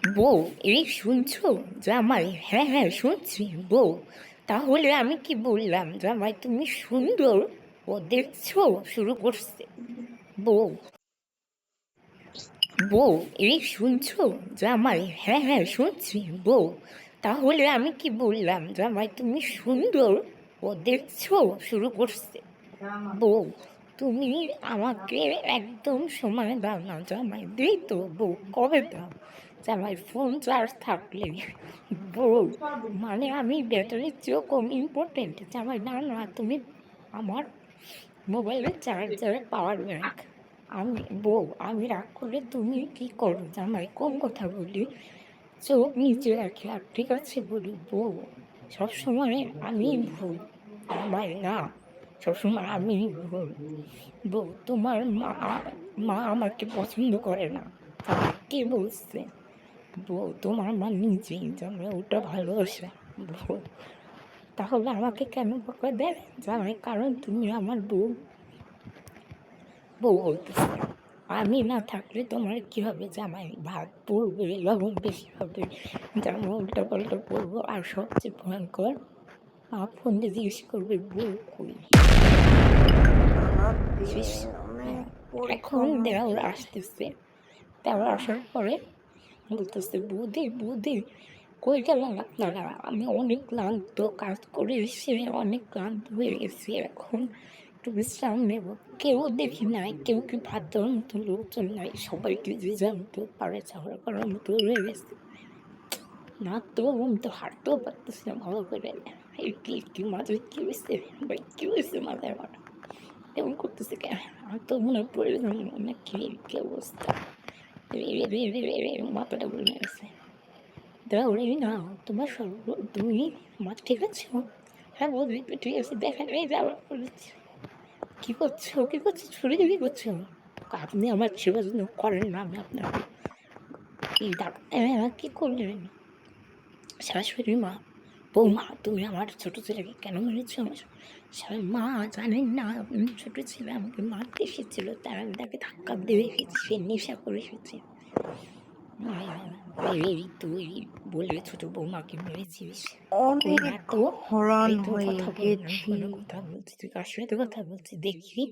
বউ, এই শুনছো জামাই? হ্যাঁ হ্যাঁ শুনছি বউ। তাহলে আমি কি বললাম জামাই তুমি সুন্দর? ও দেখছো শুরু করছে। বউ, বউ, এই শুনছো জামাই? হ্যাঁ হ্যাঁ শুনছি বউ। তাহলে আমি কি বললাম জামাই তুমি সুন্দর? ও দেখছো শুরু করছে। বউ, তুমি আমাকে একদম সময় দাও না জামাই। দিই তো বউ, কবে দাও জামাই? ফোন চার্জ থাকলে। বউ, মানে আমি ব্যাটারির চেয়েও কম ইম্পর্টেন্ট জামাই? না না, তুমি আমার মোবাইলের চার্জারের পাওয়ার ব্যাংক। আমি বউ, আমি রাগ করলে তুমি কি করো জামাই? কোন কথা বলি? চোখ নিচে রাখি আর ঠিক আছে বলি। বউ, সবসময় আমি ভুল জামাই, না সবসময় আমি ভুল। বউ, তোমার মা মা আমাকে পছন্দ করে না জামাই। কে বলছে? বউ, তোমার মা নিজেই জামাই ওটা ভালোবাসে। বউ, তাহলে আমাকে কেন বকা দেয় জামাই? কারণ তুমি আমার বউ। বউ বলতেছে, আমি না থাকলে তোমার কি হবে জামাই? ভাত পড়বে, লবণ বেশি হবে, জামা উল্টা পাল্টা পড়বো, আর সবচেয়ে ভয়ঙ্কর মা ফোন দিয়ে জিজ্ঞেস করবে বউ কই। সারাদিন শেষ। অনেক হ্যাঁ, এখন পরিশ্রম দেওর হয়েছে। আসতেছে। দেওর আসার পরে বলতেছে বৌদি বৌদি কই গেলেন আপনারা? আমি অনেক ক্লান্ত, কাজ করে এসে অনেক ক্লান্ত হয়ে গেছি, এখন একটু বিশ্রাম নেব। কেউ দেখি নাই, কেউ কি ভাত দেওয়ার মতো লোকজন নাই, সবাইকে যে যার মতো পারে চাওয়ার করার মতো রয়ে গেছে। না তো আমি তো হাঁটতেও পারতেছি না ভালো করে। এই কি কি মাথায় কি হয়েছে ভাই? কি হয়েছে মাথায় আমার? এমন করতেছে কেন? আমার তো মনে পড়ে অনেক কি অবস্থা। মাথাটা ঘুরে গেছে। দাঁড়াও, না তোমার সর্ব, তুমি আমার ঠিক আছে? হ্যাঁ বলবি ঠিক আছে, দেখেন এই যে আবার বলেছি। কী করছো কী করছো? ছুরি দিয়ে কী করছো? আপনি আমার সেবা যত্ন করেন না, আমি আপনার কি ডাক্তার কী করলেন? শাশুড়ি মা, বৌমা, তুমি আমার ছোটো ছেলেকে কেন মেরেছ? আমার মা জানেন না ছোটো ছেলে আমাকে মারতে এসেছিল, তার আমি তাকে ধাক্কা দিয়ে এসেছি, সে নেশা করে এসেছে। এই তুই বলে ছোট বৌমাকে মেরেছিস? কই না অনেক তো। হরান এই তো হয়ে কথা বল না, আমি গেছি। ফোনে কথা বলছি, তুই কার সাথে কথা বলছিস দেখি।